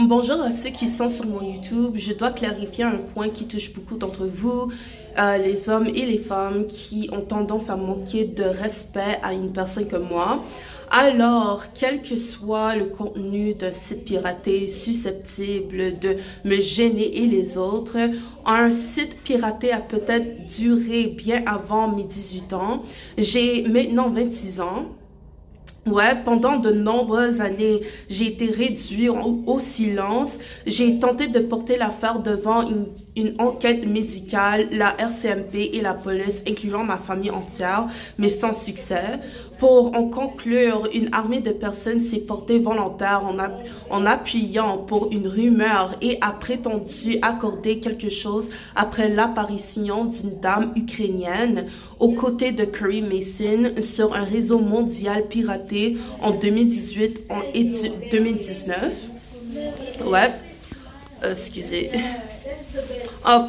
Bonjour à ceux qui sont sur mon YouTube. Je dois clarifier un point qui touche beaucoup d'entre vous, les hommes et les femmes qui ont tendance à manquer de respect à une personne comme moi. Alors, quel que soit le contenu d'un site piraté susceptible de me gêner et les autres, un site piraté a peut-être duré bien avant mes 18 ans. J'ai maintenant 26 ans. Ouais, pendant de nombreuses années, j'ai été réduit au silence. J'ai tenté de porter l'affaire devant une enquête médicale, la RCMP et la police, incluant ma famille entière, mais sans succès. Pour en conclure, une armée de personnes s'est portée volontaire en appuyant pour une rumeur et a prétendu accorder quelque chose après l'apparition d'une dame ukrainienne aux côtés de Curry Mason sur un réseau mondial piraté en 2018 et 2019. Ouais, excusez.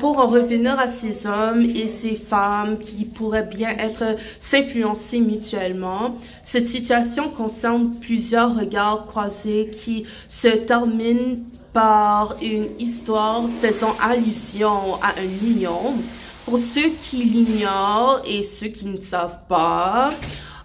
Pour en revenir à ces hommes et ces femmes qui pourraient bien être s'influencer mutuellement, cette situation concerne plusieurs regards croisés qui se terminent par une histoire faisant allusion à un union. Pour ceux qui l'ignorent et ceux qui ne savent pas,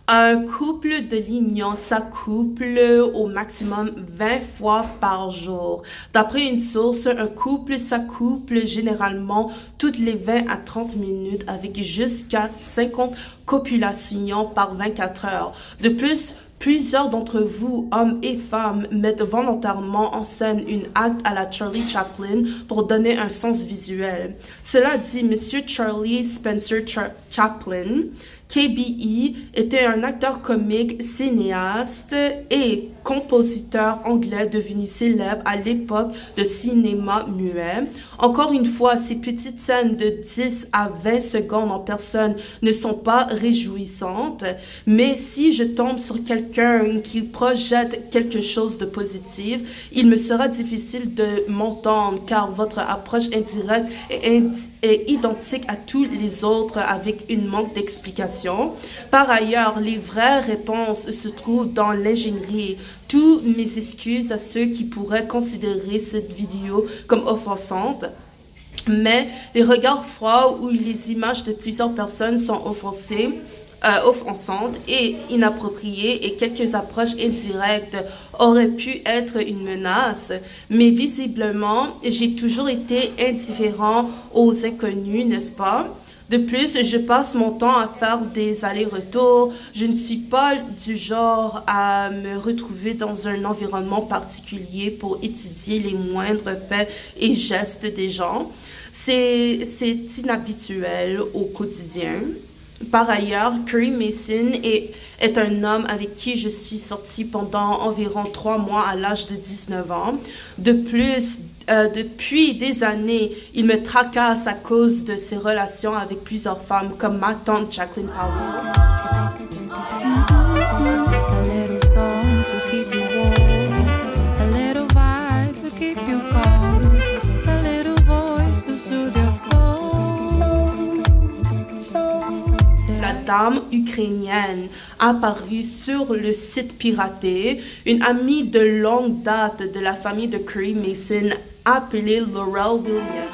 un couple de l'union s'accouple au maximum 20 fois par jour. D'après une source, un couple s'accouple généralement toutes les 20 à 30 minutes avec jusqu'à 50 copulations par 24 heures. De plus, plusieurs d'entre vous, hommes et femmes, mettent volontairement en scène une acte à la Charlie Chaplin pour donner un sens visuel. Cela dit, Monsieur Charlie Spencer Chaplin, KBE, était un acteur comique, cinéaste et compositeur anglais devenu célèbre à l'époque de cinéma muet. Encore une fois, ces petites scènes de 10 à 20 secondes en personne ne sont pas réjouissantes, mais si je tombe sur quelqu'un qui projette quelque chose de positif, il me sera difficile de m'entendre car votre approche indirecte est identique à tous les autres avec une manque d'explication. Par ailleurs, les vraies réponses se trouvent dans l'ingénierie. Toutes mes excuses à ceux qui pourraient considérer cette vidéo comme offensante. Mais les regards froids ou les images de plusieurs personnes sont offensantes et inappropriées et quelques approches indirectes auraient pu être une menace. Mais visiblement, j'ai toujours été indifférent aux inconnus, n'est-ce pas? De plus, je passe mon temps à faire des allers-retours. Je ne suis pas du genre à me retrouver dans un environnement particulier pour étudier les moindres faits et gestes des gens. C'est inhabituel au quotidien. Par ailleurs, Curry Mason est un homme avec qui je suis sortie pendant environ 3 mois à l'âge de 19 ans. De plus, depuis des années, il me tracasse à cause de ses relations avec plusieurs femmes comme ma tante Jacqueline Powell. La dame ukrainienne apparue sur le site piraté, une amie de longue date de la famille de Curry Mason appelée Laurel Williams.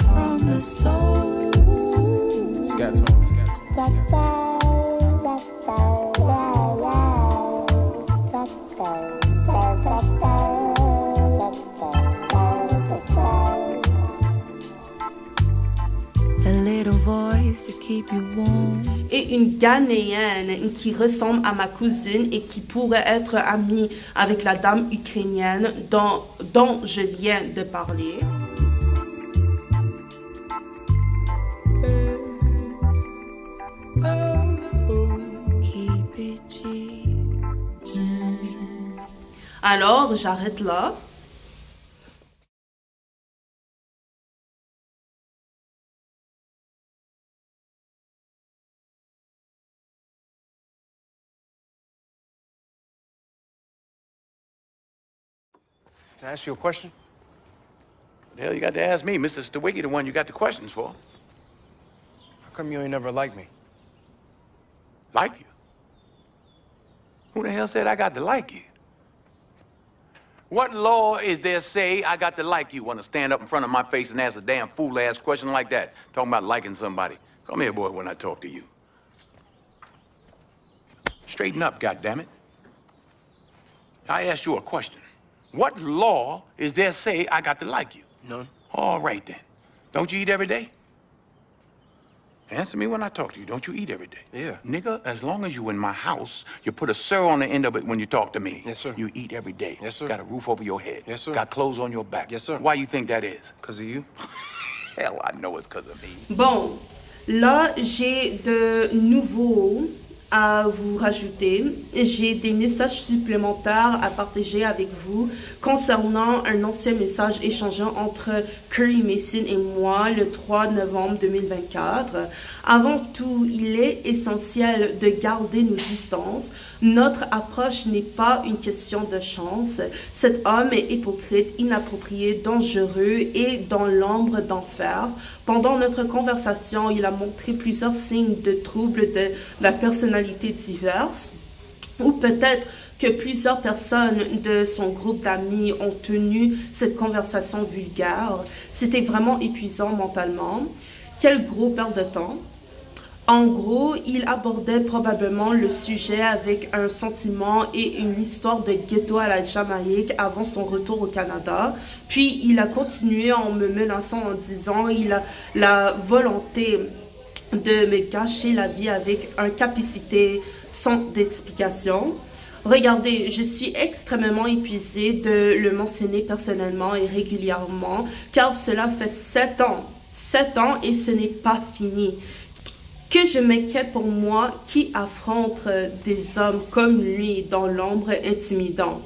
Et une Ghanéenne qui ressemble à ma cousine et qui pourrait être amie avec la dame ukrainienne dont je viens de parler. Alors, j'arrête là. Can I ask you a question? The hell you got to ask me? Mr. Stawicki, the one you got the questions for. How come you ain't never liked me? Like you? Who the hell said I got to like you? What law is there say I got to like you? Want to stand up in front of my face and ask a damn fool-ass question like that? Talking about liking somebody. Come here, boy, when I talk to you. Straighten up, goddammit. I asked you a question. What law is there say I got to like you? None. All right, then. Don't you eat every day? Answer me when I talk to you. Don't you eat every day? Yeah. Nigga, as long as you in my house, you put a sir on the end of it when you talk to me. Yes, sir. You eat every day. Yes, sir. Got a roof over your head. Yes, sir. Got clothes on your back. Yes, sir. Why you think that is? Because of you? Hell, I know it's because of me. Bon, là, j'ai de nouveaux à vous rajouter. J'ai des messages supplémentaires à partager avec vous concernant un ancien message échangeant entre Curry Mason et moi le 3 novembre 2024. Avant tout, il est essentiel de garder nos distances. Notre approche n'est pas une question de chance. Cet homme est hypocrite, inapproprié, dangereux et dans l'ombre d'enfer. Pendant notre conversation, il a montré plusieurs signes de troubles de la personnalité diverse, ou peut-être que plusieurs personnes de son groupe d'amis ont tenu cette conversation vulgaire. C'était vraiment épuisant mentalement. Quel gros perte de temps. En gros, il abordait probablement le sujet avec un sentiment et une histoire de ghetto à la Jamaïque avant son retour au Canada. Puis, il a continué en me menaçant en disant qu'il a la volonté de me gâcher la vie avec une capacité sans d'explication. Regardez, je suis extrêmement épuisée de le mentionner personnellement et régulièrement, car cela fait 7 ans. 7 ans et ce n'est pas fini. Que je m'inquiète pour moi qui affronte des hommes comme lui dans l'ombre intimidante.